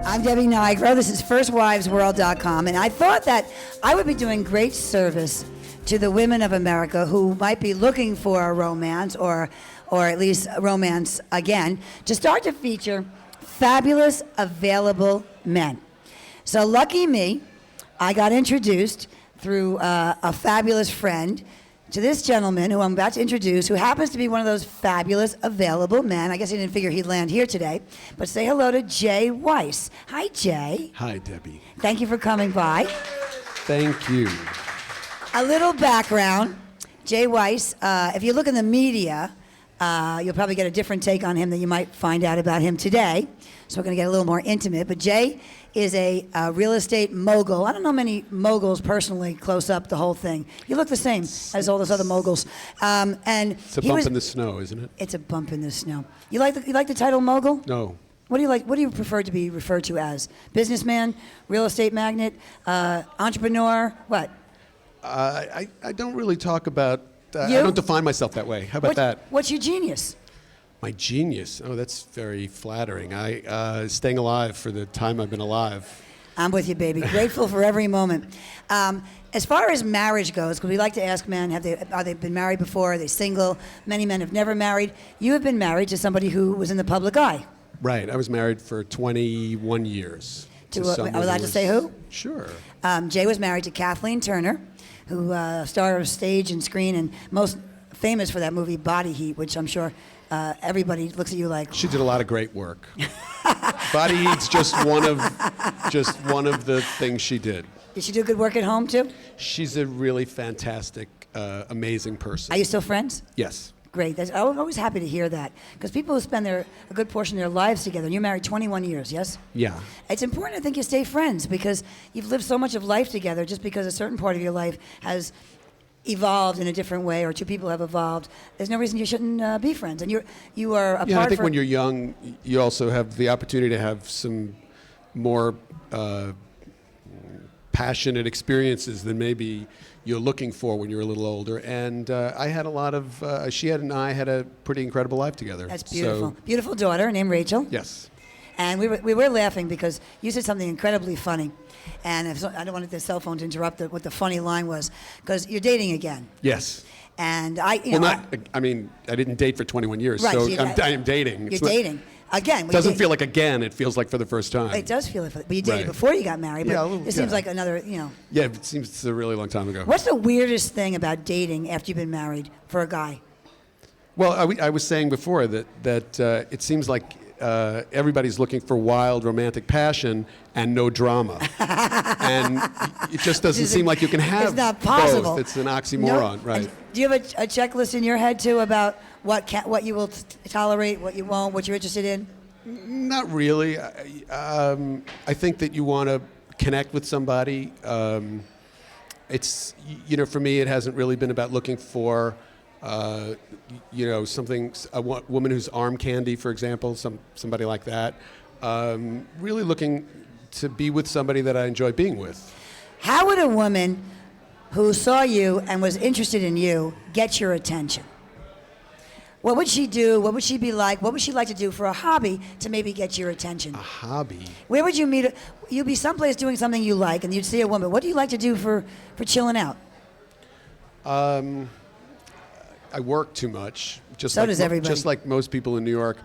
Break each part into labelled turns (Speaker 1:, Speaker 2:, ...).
Speaker 1: I'm Debbie Nigro. This is Firstwivesworld.com, and I thought that I would be doing great service to the women of America who might be looking for a romance, or at least a romance again, to start to feature fabulous available men. So lucky me, I got introduced through a fabulous friend to this gentleman who I'm about to introduce, who happens to be one of those fabulous available men. I guess he didn't figure he'd land here today. But say hello to Jay Weiss. Hi, Jay.
Speaker 2: Hi, Debbie.
Speaker 1: Thank you for coming by.
Speaker 2: Thank you.
Speaker 1: A little background. Jay Weiss, if you look in the media, you'll probably get a different take on him than you might find out about him today. So we're going to get a little more intimate. But Jay is a real estate mogul. I don't know many moguls personally, close up, the whole thing. You look the same as all those other moguls. And
Speaker 2: it's a bump in the snow, isn't it?
Speaker 1: It's a bump in the snow. You like the title mogul?
Speaker 2: No.
Speaker 1: What do you like? What do you prefer to be referred to as? Businessman, real estate magnate, entrepreneur? What?
Speaker 2: I don't really talk about. I
Speaker 1: You?
Speaker 2: don't define myself that way. How about that?
Speaker 1: What's your genius?
Speaker 2: My genius. Oh, that's very flattering. Staying alive for the time I've been alive.
Speaker 1: I'm with you, baby. Grateful for every moment. As far as marriage goes, because we like to ask men, are they been married before? Are they single? Many men have never married. You have been married to somebody who was in the public eye.
Speaker 2: Right. I was married for 21 years.
Speaker 1: Are we allowed to say who?
Speaker 2: Sure.
Speaker 1: Jay was married to Kathleen Turner, who star of stage and screen and most famous for that movie Body Heat, which I'm sure everybody looks at you like.
Speaker 2: She did a lot of great work. Body Heat's just one of the things she did.
Speaker 1: Did she do good work at home too?
Speaker 2: She's a really fantastic, amazing person.
Speaker 1: Are you still friends?
Speaker 2: Yes.
Speaker 1: Great. I'm always happy to hear that, because people who spend a good portion of their lives together, and you're married 21 years, yes?
Speaker 2: Yeah.
Speaker 1: It's important, I think, you stay friends, because you've lived so much of life together. Just because a certain part of your life has evolved in a different way, or two people have evolved, there's no reason you shouldn't be friends. And you are apart.
Speaker 2: Yeah, I think when you're young, you also have the opportunity to have some more passionate experiences than maybe you're looking for when you're a little older. And I had a lot of, she and I had a pretty incredible life together.
Speaker 1: That's beautiful.
Speaker 2: So,
Speaker 1: beautiful daughter named Rachel.
Speaker 2: yes.
Speaker 1: And we were laughing because you said something incredibly funny. And I don't want the cell phone to interrupt what the funny line was, because you're dating again.
Speaker 2: Yes.
Speaker 1: And
Speaker 2: I didn't date for 21 years,
Speaker 1: right,
Speaker 2: so
Speaker 1: I
Speaker 2: am dating.
Speaker 1: You're dating. Again.
Speaker 2: It doesn't feel like again, it feels like for the first time.
Speaker 1: It does feel like, but you dated
Speaker 2: Right.
Speaker 1: before you got married. But
Speaker 2: Yeah,
Speaker 1: it seems like another,
Speaker 2: Yeah, it seems it's a really long time ago.
Speaker 1: What's the weirdest thing about dating after you've been married for a guy?
Speaker 2: Well, I was saying before that it seems like everybody's looking for wild romantic passion and no drama, and it just doesn't seem like you can have
Speaker 1: It's not possible.
Speaker 2: both. It's an oxymoron,
Speaker 1: No.
Speaker 2: right?
Speaker 1: And do you have a checklist in your head too about what you will tolerate, what you won't, what you're interested in?
Speaker 2: Not really. I think that you want to connect with somebody. It's for me, it hasn't really been about looking for. Something, a woman who's arm candy, for example, somebody like that. Really looking to be with somebody that I enjoy being with.
Speaker 1: How would a woman who saw you and was interested in you get your attention? What would she do? What would she be like? What would she like to do for a hobby to maybe get your attention?
Speaker 2: A hobby?
Speaker 1: Where would you meet? You'd be someplace doing something you like, and you'd see a woman. What do you like to do for chilling out?
Speaker 2: I work too much.
Speaker 1: So does everybody.
Speaker 2: Just like most people in New York.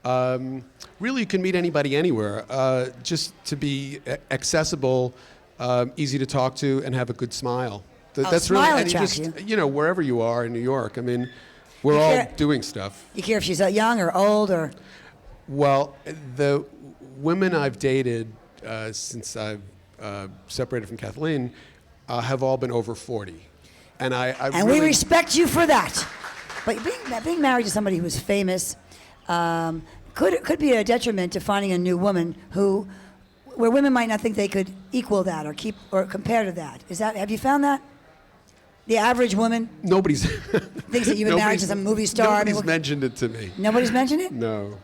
Speaker 2: Really, you can meet anybody anywhere. Just to be accessible, easy to talk to, and have a good smile. That's
Speaker 1: smile
Speaker 2: really, and
Speaker 1: attracts
Speaker 2: you. Wherever you are in New York. I mean, we're all doing stuff.
Speaker 1: You care if she's young or old or?
Speaker 2: Well, the women I've dated since I've separated from Kathleen have all been over 40. And
Speaker 1: we respect you for that. But being married to somebody who's famous could be a detriment to finding a new woman where women might not think they could equal that or compare to that. Have you found that? The average woman
Speaker 2: nobody's
Speaker 1: thinks that you've been married to some movie star.
Speaker 2: Nobody's mentioned it to me.
Speaker 1: Nobody's mentioned it?
Speaker 2: No.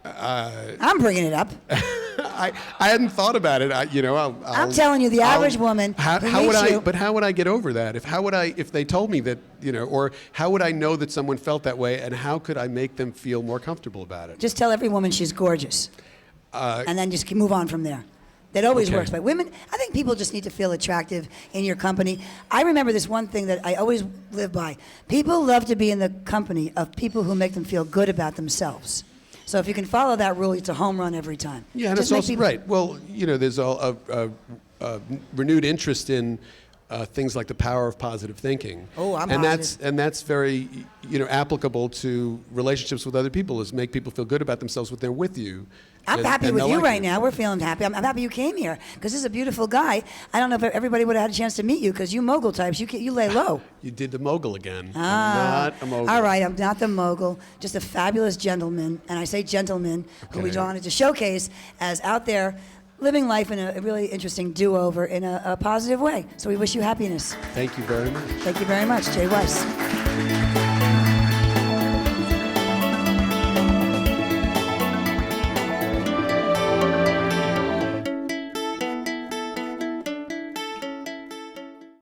Speaker 1: I'm bringing it up.
Speaker 2: I hadn't thought about it.
Speaker 1: I'm telling you, the average woman
Speaker 2: How
Speaker 1: who
Speaker 2: would
Speaker 1: meets
Speaker 2: I?
Speaker 1: you-
Speaker 2: But how would I get over that? If they told me that, or how would I know that someone felt that way, and how could I make them feel more comfortable about it?
Speaker 1: Just tell every woman she's gorgeous, and then just move on from there. That always
Speaker 2: Okay.
Speaker 1: works. But women, I think people just need to feel attractive in your company. I remember this one thing that I always live by. People love to be in the company of people who make them feel good about themselves. So if you can follow that rule, it's a home run every time.
Speaker 2: Yeah, and
Speaker 1: Just
Speaker 2: it's
Speaker 1: make
Speaker 2: also
Speaker 1: people-
Speaker 2: right. Well, there's a renewed interest in things like the power of positive thinking.
Speaker 1: Oh, I'm
Speaker 2: and
Speaker 1: positive.
Speaker 2: that's very applicable to relationships with other people. Is make people feel good about themselves when they're with you.
Speaker 1: I'm
Speaker 2: and-
Speaker 1: happy
Speaker 2: and
Speaker 1: with
Speaker 2: they'll
Speaker 1: you
Speaker 2: like
Speaker 1: right now. We're feeling happy. I'm happy you came here because this is a beautiful guy. I don't know if everybody would have had a chance to meet you because you mogul types, you lay low.
Speaker 2: You did the mogul again.
Speaker 1: Ah,
Speaker 2: I'm not a mogul.
Speaker 1: All right, I'm not the mogul, just a fabulous gentleman, and I say gentleman who we
Speaker 2: Okay.
Speaker 1: wanted to showcase as out there living life in a really interesting do-over in a positive way. So we wish you happiness.
Speaker 2: Thank you very much.
Speaker 1: Thank you very much, Jay Weiss.